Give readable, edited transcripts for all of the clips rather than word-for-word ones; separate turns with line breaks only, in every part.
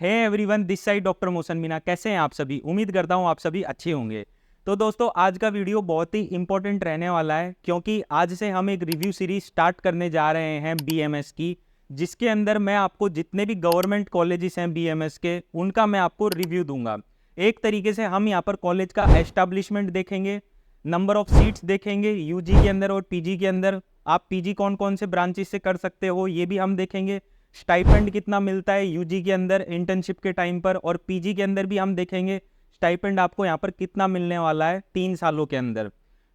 Hey everyone, this side doctor मोशन मीना। कैसे हैं आप सभी? उम्मीद करता हूं आप सभी अच्छे होंगे। तो दोस्तों, आज का वीडियो बहुत ही इंपॉर्टेंट रहने वाला है, क्योंकि आज से हम एक रिव्यू सीरीज स्टार्ट करने जा रहे हैं बीएमएस की, जिसके अंदर मैं आपको जितने भी गवर्नमेंट कॉलेजेस हैं बीएमएस के, उनका मैं आपको रिव्यू दूंगा। एक तरीके से हम यहाँ पर कॉलेज का एस्टैब्लिशमेंट देखेंगे, नंबर ऑफ सीट्स देखेंगे यूजी के अंदर और पीजी के अंदर। आप पीजी कौन कौन से ब्रांचेस से कर सकते हो ये भी हम देखेंगे। स्टाइपेंड कितना मिलता है यूजी के अंदर इंटर्नशिप के टाइम पर, और पीजी के अंदर भी हम देखेंगे स्टाइपेंड आपको यहाँ पर कितना मिलने वाला है 3 सालों के अंदर।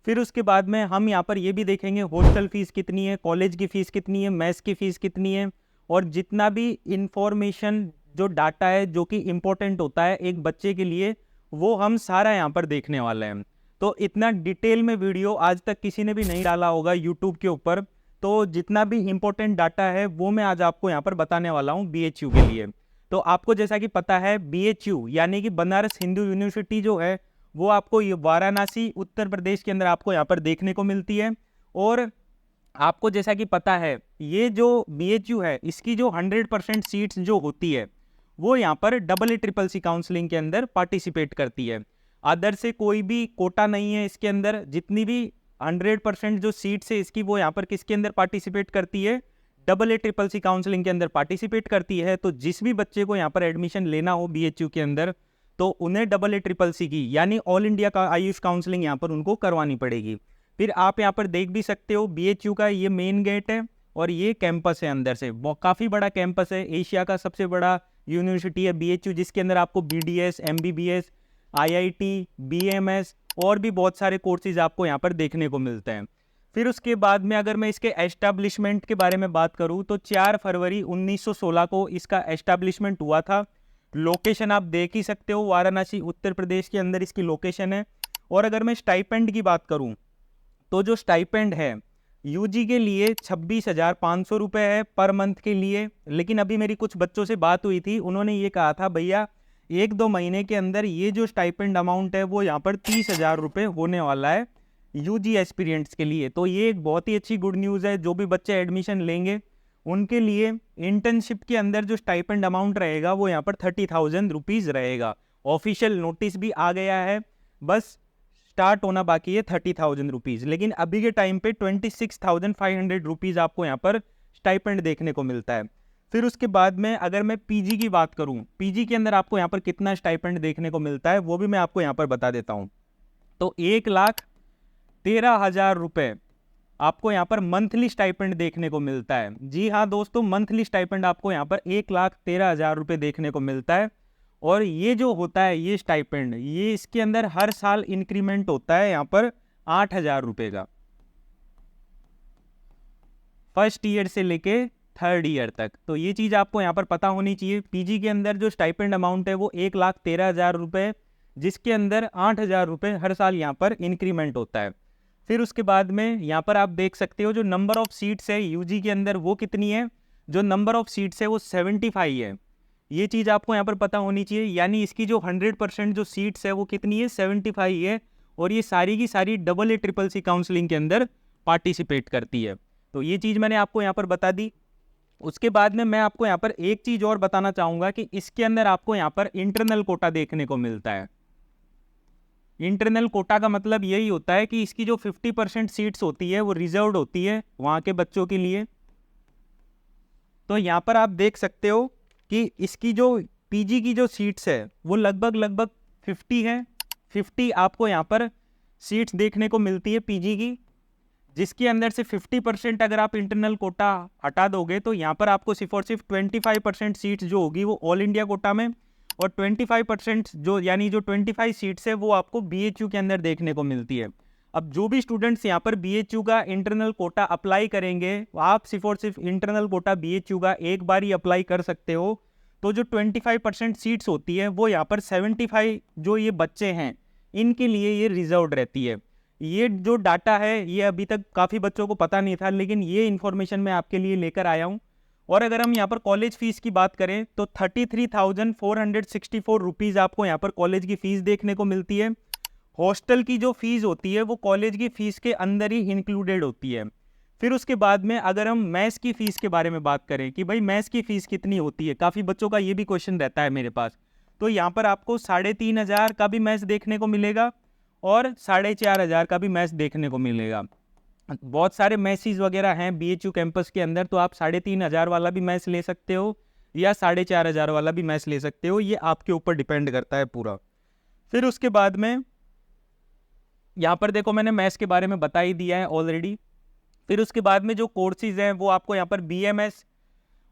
फिर उसके बाद में हम यहाँ पर ये भी देखेंगे हॉस्टल फीस कितनी है, कॉलेज की फ़ीस कितनी है, मेस की फ़ीस कितनी है, और जितना भी इंफॉर्मेशन जो डाटा है जो कि इम्पोर्टेंट होता है एक बच्चे के लिए, वो हम सारा यहाँ पर देखने वाले हैं। तो इतना डिटेल में वीडियो आज तक किसी ने भी नहीं डाला होगा यूट्यूब के ऊपर। तो जितना भी इम्पोर्टेंट डाटा है वो मैं आज आपको यहाँ पर बताने वाला हूँ बीएचयू के लिए। तो आपको जैसा कि पता है, बीएचयू यानी कि बनारस हिंदू यूनिवर्सिटी जो है, वो आपको ये वाराणसी उत्तर प्रदेश के अंदर आपको यहाँ पर देखने को मिलती है। और आपको जैसा कि पता है, ये जो बीएचयू है, इसकी जो 100% सीट्स जो होती है, वो यहाँ पर EEEC काउंसलिंग के अंदर पार्टिसिपेट करती है। अदर से कोई भी कोटा नहीं है इसके अंदर। जितनी भी 100% जो सीट्स है इसकी, वो यहाँ पर किसके अंदर पार्टिसिपेट करती है? EEEC काउंसलिंग के अंदर पार्टिसिपेट करती है। तो जिस भी बच्चे को यहाँ पर एडमिशन लेना हो बीएचयू के अंदर, तो उन्हें EEEC की यानी ऑल इंडिया का आयुष काउंसलिंग यहाँ पर उनको करवानी पड़ेगी। फिर आप यहाँ पर देख भी सकते हो, बीएचयू का ये मेन गेट है और ये कैंपस है अंदर से। वो काफ़ी बड़ा कैंपस है, एशिया का सबसे बड़ा यूनिवर्सिटी है बीएचयू, जिसके अंदर आपको बीडीएस, एमबीबीएस, आईआईटी, बीएमएस और भी बहुत सारे कोर्सेज आपको यहाँ पर देखने को मिलते हैं। फिर उसके बाद में अगर मैं इसके एस्टैब्लिशमेंट के बारे में बात करूँ, तो 4 फरवरी 1916 को इसका एस्टैब्लिशमेंट हुआ था। लोकेशन आप देख ही सकते हो, वाराणसी उत्तर प्रदेश के अंदर इसकी लोकेशन है। और अगर मैं स्टाइपेंड की बात करूँ, तो जो स्टाइपेंड है यूजी के लिए 26,500 रुपये है पर मंथ के लिए। लेकिन अभी मेरी कुछ बच्चों से बात हुई थी, उन्होंने ये कहा था भैया 1-2 महीने के अंदर ये जो स्टाइपेंड अमाउंट है वो यहाँ पर 30,000 रुपये होने वाला है यूजी एस्पिरेंट्स के लिए। तो ये एक बहुत ही अच्छी गुड न्यूज़ है। जो भी बच्चे एडमिशन लेंगे उनके लिए इंटर्नशिप के अंदर जो स्टाइपेंड अमाउंट रहेगा वो यहाँ पर 30,000 रुपीज़ रहेगा। ऑफिशियल नोटिस भी आ गया है, बस स्टार्ट होना बाकी है 30,000 रुपीज़। लेकिन अभी के टाइम पे 26,500 रुपीज़ आपको यहाँ पर स्टाइपेंड देखने को मिलता है। फिर उसके बाद में अगर मैं पीजी की बात करूँ, पीजी के अंदर आपको यहाँ पर कितना स्टाइपेंड देखने को मिलता है वो भी मैं आपको यहाँ पर बता देता हूँ। तो 1,13,000 रुपये आपको यहाँ पर मंथली स्टाइपेंड देखने को मिलता है। जी हाँ दोस्तों, मंथली स्टाइपेंड आपको यहाँ पर 1,13,000 रुपये देखने को मिलता है। और ये जो होता है ये स्टाइपेंड, ये इसके अंदर हर साल इंक्रीमेंट होता है यहाँ पर 8,000 रुपये का, फर्स्ट ईयर से लेके थर्ड ईयर तक। तो ये चीज़ आपको यहाँ पर पता होनी चाहिए। पीजी के अंदर जो स्टाइपेंड अमाउंट है वो 1,13,000 रुपये, जिसके अंदर 8,000 रुपये हर साल यहाँ पर इंक्रीमेंट होता है। फिर उसके बाद में यहाँ पर आप देख सकते हो जो नंबर ऑफ सीट्स है यूजी के अंदर वो कितनी है। जो नंबर ऑफ सीट्स है वो 75 है। ये चीज़ आपको यहाँ पर पता होनी चाहिए। यानी इसकी जो 100% जो सीट्स है वो कितनी है? 75 है। और ये सारी की सारी EEEC काउंसलिंग के अंदर पार्टिसिपेट करती है। तो ये चीज़ मैंने आपको यहाँ पर बता दी। उसके बाद में मैं आपको यहाँ पर एक चीज़ और बताना चाहूँगा कि इसके अंदर आपको यहाँ पर इंटरनल कोटा देखने को मिलता है। इंटरनल कोटा का मतलब यही होता है कि इसकी जो 50% सीट्स होती है वो रिजर्व्ड होती है वहाँ के बच्चों के लिए। तो यहाँ पर आप देख सकते हो कि इसकी जो पीजी की जो सीट्स है वो लगभग 50 है। 50 आपको यहाँ पर सीट्स देखने को मिलती है पीजी की, जिसके अंदर से 50% अगर आप इंटरनल कोटा हटा दोगे तो यहाँ पर आपको सिर्फ और सिर्फ 25% सीट्स जो होगी वो ऑल इंडिया कोटा में, और 25% जो यानी जो 25 सीट्स है वो आपको बीएचयू के अंदर देखने को मिलती है। अब जो भी स्टूडेंट्स यहाँ पर बीएचयू का इंटरनल कोटा अप्लाई करेंगे, आप सिर्फ और सिर्फ इंटरनल कोटा बीएचयू का एक बार ही अप्लाई कर सकते हो। तो जो 25% सीट्स होती है वो यहाँ पर 75 जो ये बच्चे हैं इनके लिए ये रिजर्व्ड रहती है। ये जो डाटा है ये अभी तक काफ़ी बच्चों को पता नहीं था, लेकिन ये इन्फॉर्मेशन मैं आपके लिए लेकर आया हूँ। और अगर हम यहाँ पर कॉलेज फीस की बात करें तो 33,464 रुपीज़ आपको यहाँ पर कॉलेज की फ़ीस देखने को मिलती है। हॉस्टल की जो फीस होती है वो कॉलेज की फ़ीस के अंदर ही इंक्लूडेड होती है। फिर उसके बाद में अगर हम मैथ्स की फ़ीस के बारे में बात करें कि भाई मैथ्स की फ़ीस कितनी होती है, काफ़ी बच्चों का ये भी क्वेश्चन रहता है मेरे पास। तो यहाँ पर आपको 3,500 का भी मैथ्स देखने को मिलेगा और 4,500 का भी मैथ्स देखने को मिलेगा। बहुत सारे मैसेज वगैरह हैं BHU कैंपस के अंदर, तो आप 3,500 वाला भी मैथ्स ले सकते हो या 4,500 वाला भी मैथ्स ले सकते हो, ये आपके ऊपर डिपेंड करता है पूरा। फिर उसके बाद में यहाँ पर देखो मैंने मैथ्स के बारे में बता ही दिया है ऑलरेडी। फिर उसके बाद में जो कोर्सेज हैं वो आपको यहाँ पर BMS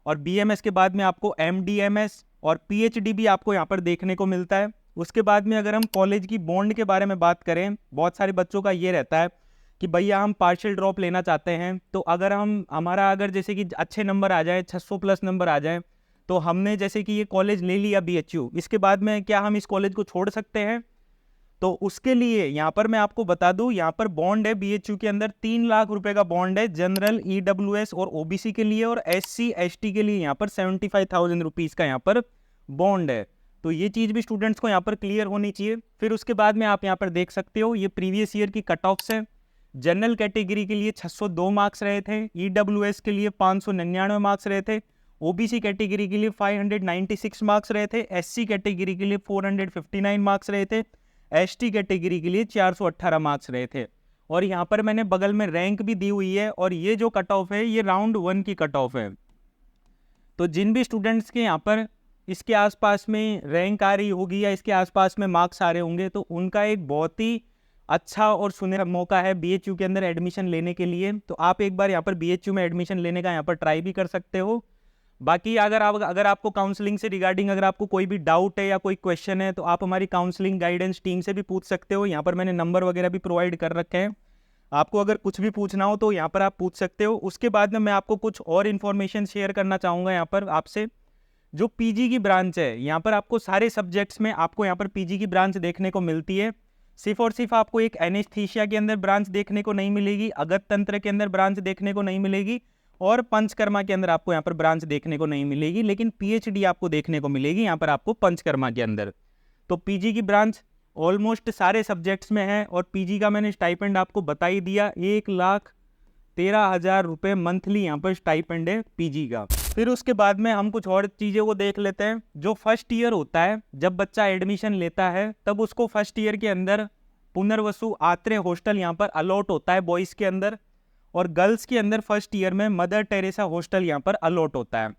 और BMS के बाद में आपको MDMS और PhD भी आपको यहाँ पर देखने को मिलता है। उसके बाद में अगर हम कॉलेज की बॉन्ड के बारे में बात करें, बहुत सारे बच्चों का ये रहता है कि भैया हम पार्शियल ड्रॉप लेना चाहते हैं, तो अगर हमारा अगर जैसे कि अच्छे नंबर आ जाए, 600 प्लस नंबर आ जाए, तो हमने जैसे कि ये कॉलेज ले लिया BHU, इसके बाद में क्या हम इस कॉलेज को छोड़ सकते हैं? तो उसके लिए यहाँ पर मैं आपको बता दूं, यहाँ पर बॉन्ड है BHU के अंदर 3 लाख रुपए का बॉन्ड है जनरल, EWS और OBC के लिए, और SC ST के लिए यहाँ पर 75,000 रुपीज़ का यहाँ पर बॉन्ड है। तो ये चीज़ भी स्टूडेंट्स को यहाँ पर क्लियर होनी चाहिए। फिर उसके बाद में आप यहाँ पर देख सकते हो ये प्रीवियस ईयर की कट ऑफ्स है। जनरल कैटेगरी के लिए 602 मार्क्स रहे थे, EWS के लिए 599 मार्क्स रहे थे, OBC कैटेगरी के लिए 596 मार्क्स रहे थे, SC कैटेगरी के लिए 459 मार्क्स रहे थे, ST कैटेगरी के लिए 418 मार्क्स रहे थे। और यहाँ पर मैंने बगल में रैंक भी दी हुई है, और ये जो कट ऑफ है ये राउंड 1 की कट ऑफ है। तो जिन भी स्टूडेंट्स के यहाँ पर इसके आसपास में रैंक आ रही होगी या इसके आसपास में मार्क्स आ रहे होंगे, तो उनका एक बहुत ही अच्छा और सुनहरा मौका है BHU के अंदर एडमिशन लेने के लिए। तो आप एक बार यहाँ पर BHU में एडमिशन लेने का यहाँ पर ट्राई भी कर सकते हो। बाकी अगर आपको काउंसलिंग से रिगार्डिंग अगर आपको कोई भी डाउट है या कोई क्वेश्चन है, तो आप हमारी काउंसलिंग गाइडेंस टीम से भी पूछ सकते हो। यहाँ पर मैंने नंबर वगैरह भी प्रोवाइड कर रखे हैं, आपको अगर कुछ भी पूछना हो तो यहाँ पर आप पूछ सकते हो। उसके बाद में मैं आपको कुछ और इन्फॉर्मेशन शेयर करना चाहूँगा यहाँ पर आपसे। जो PG की ब्रांच है, यहाँ पर आपको सारे सब्जेक्ट्स में आपको यहाँ पर PG की ब्रांच देखने को मिलती है। सिर्फ और सिर्फ आपको एक एनेस्थीसिया के अंदर ब्रांच देखने को नहीं मिलेगी, अगत तंत्र के अंदर ब्रांच देखने को नहीं मिलेगी, और पंचकर्मा के अंदर आपको यहाँ पर ब्रांच देखने को नहीं मिलेगी, लेकिन PhD आपको देखने को मिलेगी यहाँ पर आपको पंचकर्मा के अंदर। तो PG की ब्रांच ऑलमोस्ट सारे सब्जेक्ट्स में है, और PG का मैंने स्टाइपेंड आपको बता ही दिया, 1,13,000 रुपये मंथली यहाँ पर स्टाइपेंड है PG का। फिर उसके बाद में हम कुछ और चीज़ों को देख लेते हैं। जो फर्स्ट ईयर होता है, जब बच्चा एडमिशन लेता है, तब उसको फर्स्ट ईयर के अंदर पुनर्वसु आत्रेय हॉस्टल यहाँ पर अलॉट होता है बॉयज़ के अंदर, और गर्ल्स के अंदर फर्स्ट ईयर में मदर टेरेसा हॉस्टल यहाँ पर अलॉट होता है।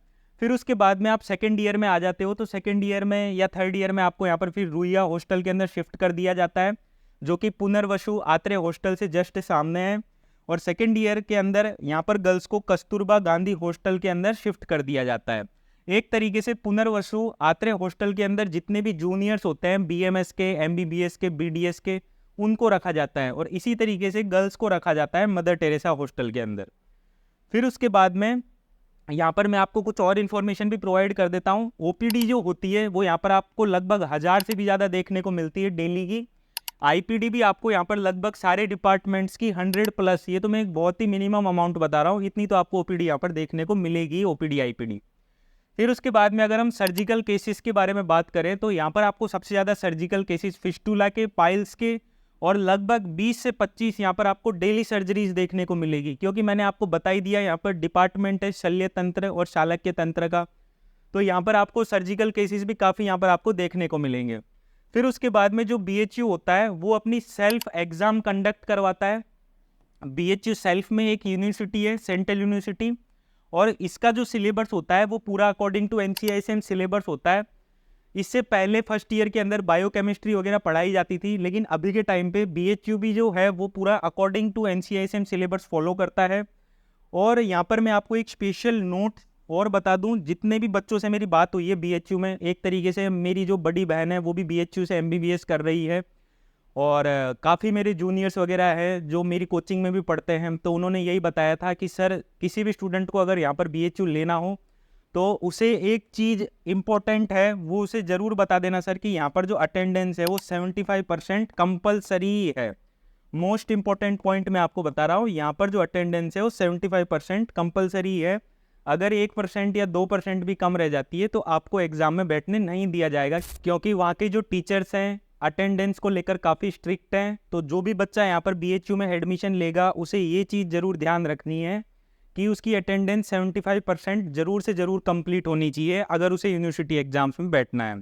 फिर उसके बाद में आप सेकंड ईयर में आ जाते हो, तो सेकंड ईयर में या थर्ड ईयर में आपको यहाँ पर फिर रुइया हॉस्टल के अंदर शिफ्ट कर दिया जाता है, जो कि पुनर्वसु आत्रेय हॉस्टल से जस्ट सामने है। और सेकंड ईयर के अंदर यहाँ पर गर्ल्स को कस्तूरबा गांधी हॉस्टल के अंदर शिफ्ट कर दिया जाता है। एक तरीके से पुनर्वसु आत्रेय हॉस्टल के अंदर जितने भी जूनियर्स होते हैं BMS के, MBBS के, BDS के, उनको रखा जाता है, और इसी तरीके से गर्ल्स को रखा जाता है मदर टेरेसा हॉस्टल के अंदर। फिर उसके बाद में यहाँ पर मैं आपको कुछ और इन्फॉर्मेशन भी प्रोवाइड कर देता हूँ। OPD जो होती है वो यहाँ पर आपको लगभग 1000 से भी ज़्यादा देखने को मिलती है डेली की। IPD भी आपको यहाँ पर लगभग सारे डिपार्टमेंट्स की 100 प्लस, ये तो मैं एक बहुत ही मिनिमम अमाउंट बता रहा हूँ, इतनी तो आपको OPD यहाँ पर देखने को मिलेगी, OPD IPD। फिर उसके बाद में अगर हम सर्जिकल केसेस के बारे में बात करें, तो यहाँ पर आपको सबसे ज़्यादा सर्जिकल केसेस फिस्टुला के, पाइल्स के, और लगभग 20 से 25 यहाँ पर आपको डेली सर्जरीज देखने को मिलेगी, क्योंकि मैंने आपको बता ही दिया यहाँ पर डिपार्टमेंट है शल्य तंत्र और शालक्य तंत्र का, तो यहाँ पर आपको सर्जिकल केसेस भी काफ़ी यहाँ पर आपको देखने को मिलेंगे। फिर उसके बाद में जो BHU होता है वो अपनी सेल्फ एग्ज़ाम कंडक्ट करवाता है। BHU सेल्फ में एक यूनिवर्सिटी है, सेंट्रल यूनिवर्सिटी, और इसका जो सिलेबस होता है वो पूरा अकॉर्डिंग टू NCISM सिलेबस होता है। इससे पहले फर्स्ट ईयर के अंदर बायोकेमिस्ट्री वगैरह पढ़ाई जाती थी, लेकिन अभी के टाइम पे BHU भी जो है वो पूरा according to NCISM syllabus follow करता है। और यहाँ पर मैं आपको एक स्पेशल नोट और बता दूं, जितने भी बच्चों से मेरी बात हुई है BHU में, एक तरीके से मेरी जो बड़ी बहन है वो भी BHU से MBBS कर रही है, और काफ़ी मेरे जूनियर्स वगैरह हैं जो मेरी कोचिंग में भी पढ़ते हैं, तो उन्होंने यही बताया था कि सर किसी भी स्टूडेंट को अगर यहाँ पर BHU लेना हो तो उसे एक चीज़ इम्पोर्टेंट है, वो उसे ज़रूर बता देना सर कि यहाँ पर जो अटेंडेंस है वो 75% कंपलसरी है। मोस्ट इम्पॉर्टेंट पॉइंट मैं आपको बता रहा हूँ, यहाँ पर जो अटेंडेंस है वो 75% कंपलसरी है। अगर 1% या 2% भी कम रह जाती है तो आपको एग्ज़ाम में बैठने नहीं दिया जाएगा, क्योंकि वहाँ के जो टीचर्स हैं अटेंडेंस को लेकर काफ़ी स्ट्रिक्ट हैं। तो जो भी बच्चा यहाँ पर BHU में एडमिशन लेगा उसे ये चीज़ ज़रूर ध्यान रखनी है कि उसकी अटेंडेंस 75% जरूर से जरूर कंप्लीट होनी चाहिए अगर उसे यूनिवर्सिटी एग्जाम्स में बैठना है।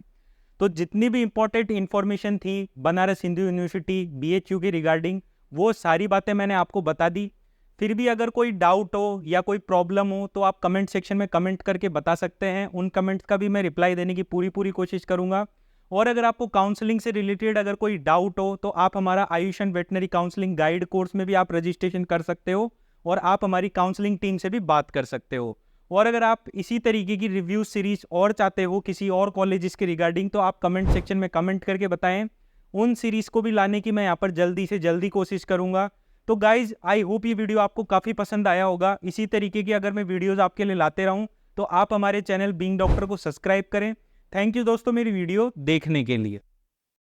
तो जितनी भी इंपॉर्टेंट इन्फॉर्मेशन थी बनारस हिंदू यूनिवर्सिटी BHU के रिगार्डिंग, वो सारी बातें मैंने आपको बता दी। फिर भी अगर कोई डाउट हो या कोई प्रॉब्लम हो तो आप कमेंट सेक्शन में कमेंट करके बता सकते हैं। उन कमेंट्स का भी मैं रिप्लाई देने की पूरी कोशिश करूंगा। और अगर आपको काउंसलिंग से रिलेटेड अगर कोई डाउट हो तो आप हमारा Ayush veterinary counselling guide course में भी आप रजिस्ट्रेशन कर सकते हो और आप हमारी काउंसलिंग टीम से भी बात कर सकते हो। और अगर आप इसी तरीके की रिव्यू सीरीज और चाहते हो किसी और कॉलेजेस के रिगार्डिंग तो आप कमेंट सेक्शन में कमेंट करके बताएं। उन सीरीज को भी लाने की मैं यहाँ पर जल्दी से जल्दी कोशिश करूंगा। तो गाइज आई होप ये वीडियो आपको काफ़ी पसंद आया होगा। इसी तरीके की अगर मैं वीडियोस आपके लिए लाते रहूं तो आप हमारे चैनल बीइंग डॉक्टर को सब्सक्राइब करें। थैंक यू दोस्तों मेरी वीडियो देखने के लिए।